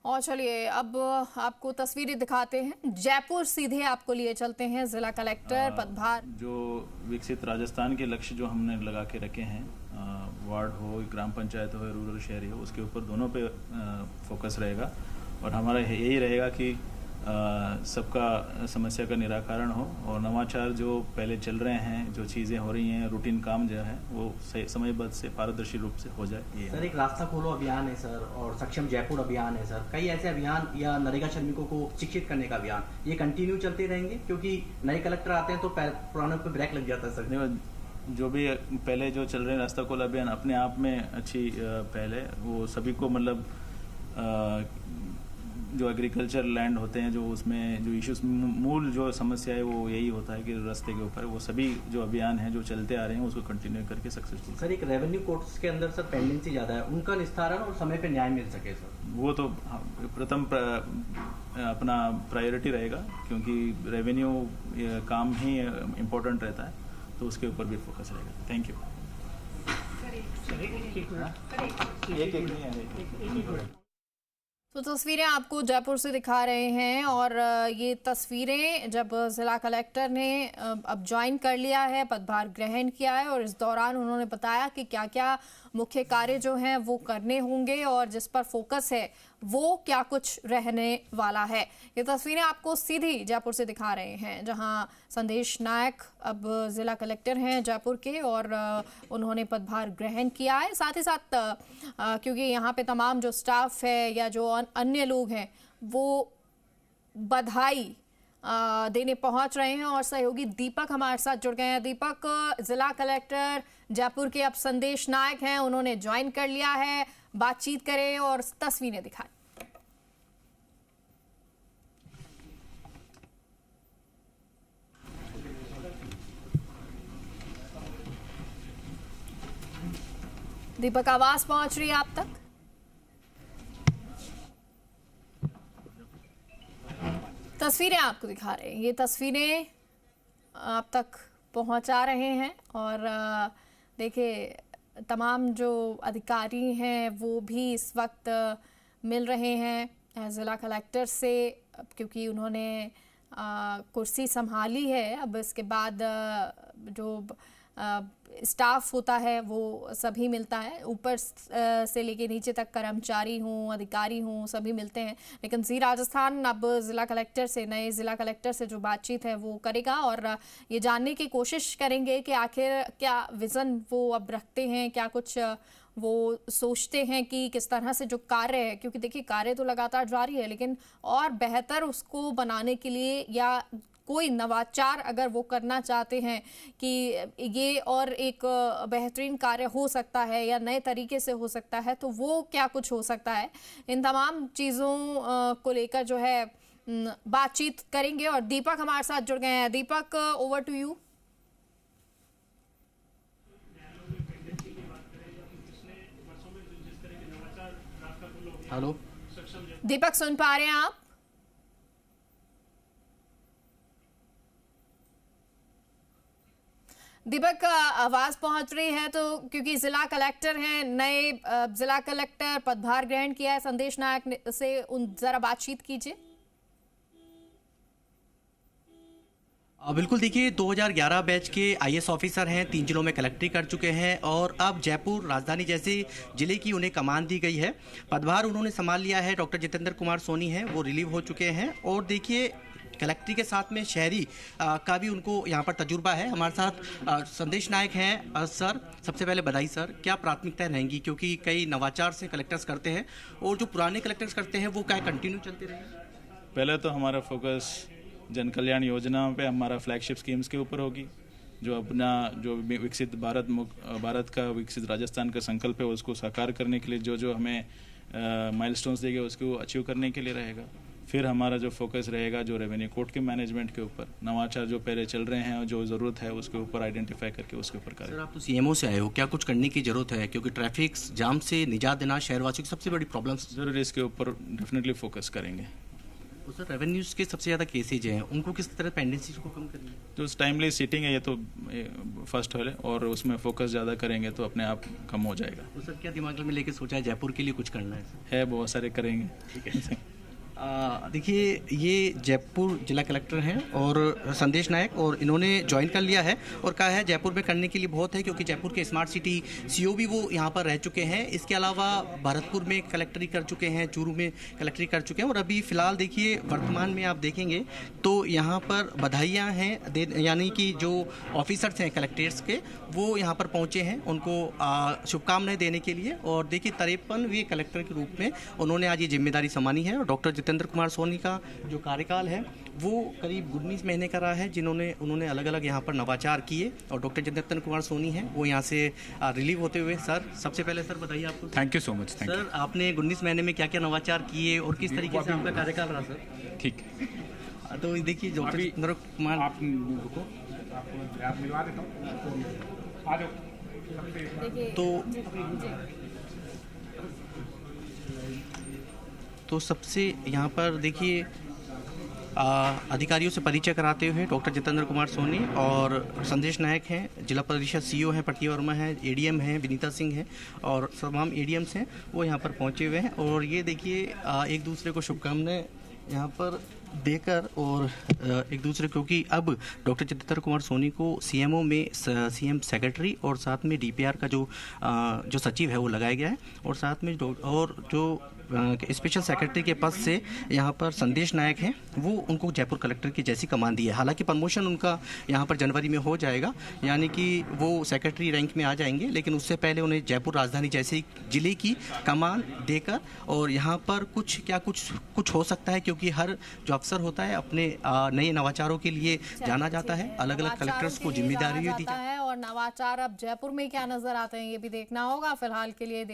और चलिए अब आपको तस्वीरें दिखाते हैं। जयपुर सीधे आपको लिए चलते हैं। जिला कलेक्टर पदभार जो विकसित राजस्थान के लक्ष्य जो हमने लगा के रखे हैं, वार्ड हो, ग्राम पंचायत हो, रूरल शहरी हो, उसके ऊपर दोनों पे फोकस रहेगा। और हमारा यही रहेगा कि सबका समस्या का निराकरण हो और नवाचार जो पहले चल रहे हैं, जो चीज़ें हो रही हैं, रूटीन काम जो है वो समयबद्ध से पारदर्शी रूप से हो जाए। सर, एक रास्ता खोलो अभियान है सर, और सक्षम जयपुर अभियान है सर। कई ऐसे अभियान या नरेगा श्रमिकों को शिक्षित करने का अभियान, ये कंटिन्यू चलते रहेंगे क्योंकि नए कलेक्टर आते हैं तो पुराने पे ब्रेक लग जाता है सर। जो भी पहले जो चल रहे हैं रास्ता खोलो अभियान अपने आप में अच्छी पहले वो सभी को मतलब जो एग्रीकल्चर लैंड होते हैं, जो उसमें जो इश्यूज मूल जो समस्या है वो यही होता है कि रास्ते के ऊपर वो सभी जो अभियान हैं जो चलते आ रहे हैं उसको कंटिन्यू करके सक्सेसफुल। सर, एक रेवेन्यू कोर्ट्स के अंदर सर पेंडेंसी ज़्यादा है, उनका निस्तारण और समय पे न्याय मिल सके सर, वो तो प्रथम अपना प्रायोरिटी रहेगा क्योंकि रेवेन्यू काम ही इम्पोर्टेंट रहता है, तो उसके ऊपर भी फोकस रहेगा। Thank you. तो तस्वीरें आपको जयपुर से दिखा रहे हैं और ये तस्वीरें जब जिला कलेक्टर ने अब ज्वाइन कर लिया है, पदभार ग्रहण किया है और इस दौरान उन्होंने बताया कि क्या क्या मुख्य कार्य जो हैं वो करने होंगे और जिस पर फोकस है वो क्या कुछ रहने वाला है। ये तस्वीरें आपको सीधी जयपुर से दिखा रहे हैं जहां संदेश नायक अब जिला कलेक्टर हैं जयपुर के और उन्होंने पदभार ग्रहण किया है। साथ ही साथ क्योंकि यहाँ पे तमाम जो स्टाफ है या जो अन्य लोग हैं वो बधाई देने पहुंच रहे हैं और सहयोगी दीपक हमारे साथ जुड़ गए हैं। दीपक, जिला कलेक्टर जयपुर के अब संदेश नायक हैं, उन्होंने ज्वाइन कर लिया है, बातचीत करें और तस्वीरें दिखाएं। दीपक, आवाज पहुंच रही है आप तक? तस्वीरें आपको दिखा रहे हैं, ये तस्वीरें आप तक पहुंचा रहे हैं और देखिए तमाम जो अधिकारी हैं वो भी इस वक्त मिल रहे हैं ज़िला कलेक्टर से क्योंकि उन्होंने कुर्सी संभाली है। अब इसके बाद जो स्टाफ होता है वो सभी मिलता है, ऊपर से लेके नीचे तक कर्मचारी हों, अधिकारी हों, सभी मिलते हैं। लेकिन जी राजस्थान अब ज़िला कलेक्टर से, नए ज़िला कलेक्टर से जो बातचीत है वो करेगा और ये जानने की कोशिश करेंगे कि आखिर क्या विज़न वो अब रखते हैं, क्या कुछ वो सोचते हैं कि किस तरह से जो कार्य है, क्योंकि देखिए कार्य तो लगातार जारी है लेकिन और बेहतर उसको बनाने के लिए या कोई नवाचार अगर वो करना चाहते हैं कि ये और एक बेहतरीन कार्य हो सकता है या नए तरीके से हो सकता है, तो वो क्या कुछ हो सकता है, इन तमाम चीज़ों को लेकर जो है बातचीत करेंगे। और दीपक हमारे साथ जुड़ गए हैं। दीपक, ओवर टू यू। हेलो दीपक, सुन पा रहे हैं आप? दीपक, आवाज पहुंच रही है तो क्योंकि जिला कलेक्टर हैं, नए जिला कलेक्टर पदभार ग्रहण किया है संदेश नायक से, उन जरा बातचीत कीजिए। बिल्कुल, देखिए 2011 बैच के आईएएस ऑफिसर हैं, 3 जिलों में कलेक्ट्री कर चुके हैं और अब जयपुर राजधानी जैसे जिले की उन्हें कमान दी गई है। पदभार उन्होंने संभाल लिया है। डॉक्टर जितेंद्र कुमार सोनी हैं, वो रिलीव हो चुके हैं और देखिए कलेक्ट्री के साथ में शहरी का भी उनको यहाँ पर तजुर्बा है। हमारे साथ संदेश नायक हैं। सर, सबसे पहले बधाई सर, क्या प्राथमिकताएं रहेंगी क्योंकि कई नवाचार से कलेक्टर्स करते हैं और जो पुराने कलेक्टर्स करते हैं वो क्या कंटिन्यू चलते रहेंगे? पहले तो हमारा फोकस जन कल्याण योजनाओं पे, हमारा फ्लैगशिप स्कीम्स के ऊपर होगी। जो अपना जो विकसित भारत का विकसित राजस्थान का संकल्प है उसको साकार करने के लिए जो जो हमें माइलस्टोन्स देंगे उसको अचीव करने के लिए रहेगा। फिर हमारा जो फोकस रहेगा जो रेवेन्यू कोर्ट के मैनेजमेंट के ऊपर, नवाचार जो पहले चल रहे हैं और जो ज़रूरत है उसके ऊपर आइडेंटिफाई करके उसके ऊपर करें। सर, आप तो सीएमओ से आए हो, क्या कुछ करने की जरूरत है क्योंकि ट्रैफिक जाम से निजात देना शहरवासियों की सबसे बड़ी प्रॉब्लम? ज़रूर इसके ऊपर डेफिनेटली फोकस करेंगे। तो सर रेवेन्यूज के सबसे ज़्यादा केसेज हैं, उनको किस तरह पेंडेंसीज को कम करना है? जो टाइमली सीटिंग है ये तो फर्स्ट है, और उसमें फोकस ज़्यादा करेंगे तो अपने आप कम हो जाएगा। तो सर क्या दिमाग में लेके सोचा है जयपुर के लिए कुछ करना है? बहुत सारे करेंगे। ठीक है। देखिए ये जयपुर जिला कलेक्टर हैं और संदेश नायक, और इन्होंने ज्वाइन कर लिया है और कहा है जयपुर में करने के लिए बहुत है, क्योंकि जयपुर के स्मार्ट सिटी सीओ भी वो यहाँ पर रह चुके हैं। इसके अलावा भरतपुर में कलेक्टरी कर चुके हैं, चूरू में कलेक्टरी कर चुके हैं, और अभी फ़िलहाल देखिए वर्तमान में आप देखेंगे तो यहाँ पर बधाइयाँ हैं, यानी कि जो ऑफिसर्स हैं कलेक्ट्रेट्स के वो यहाँ पर पहुँचे हैं उनको शुभकामनाएँ देने के लिए। और देखिए 53वें कलेक्टर के रूप में उन्होंने आज ये जिम्मेदारी संभाली है। और डॉक्टर जितेंद्र कुमार सोनी का जो कार्यकाल है वो करीब 19 महीने का रहा है, उन्होंने अलग अलग यहाँ पर नवाचार किए, और डॉक्टर जितेंद्र कुमार सोनी हैं वो यहाँ से रिलीव होते हुए। सर सबसे पहले सर बताइए आपको। Thank you so much. Thank you sir, आपने 19 महीने में क्या क्या नवाचार किए और किस तरीके से आपका कार्यकाल रहा सर? ठीक है। तो देखिए डॉक्टर जितेंद्र कुमार, आप रुको, आपको मिलवा देता हूँ, आ जाओ। तो सबसे यहाँ पर देखिए अधिकारियों से परिचय कराते हुए डॉक्टर जितेंद्र कुमार सोनी और संदेश नायक हैं, जिला परिषद सीईओ हैं प्रति वर्मा हैं, एडीएम हैं विनीता सिंह हैं, और तमाम एडीएम्स हैं वो यहाँ पर पहुँचे हुए हैं। और ये देखिए एक दूसरे को शुभकामनाएं यहाँ पर देकर, और एक दूसरे, क्योंकि अब डॉक्टर जितेंद्र कुमार सोनी को सीएमओ में सीएम सेक्रेटरी और साथ में डीपीआर का जो सचिव है वो लगाया गया है, और साथ में और जो स्पेशल सेक्रेटरी के पद से यहाँ पर संदेश नायक हैं वो उनको जयपुर कलेक्टर की जैसी कमान दी है। हालांकि प्रमोशन उनका यहाँ पर जनवरी में हो जाएगा, यानी कि वो सेक्रेटरी रैंक में आ जाएंगे, लेकिन उससे पहले उन्हें जयपुर राजधानी जैसे जिले की कमान देकर, और यहाँ पर कुछ हो सकता है, क्योंकि हर जो अफसर होता है अपने नए नवाचारों के लिए जाना जाता है, अलग अलग कलेक्टर्स को जिम्मेदारी दी जाती है। और नवाचार अब जयपुर में क्या नजर आते हैं ये भी देखना होगा। फिलहाल के लिए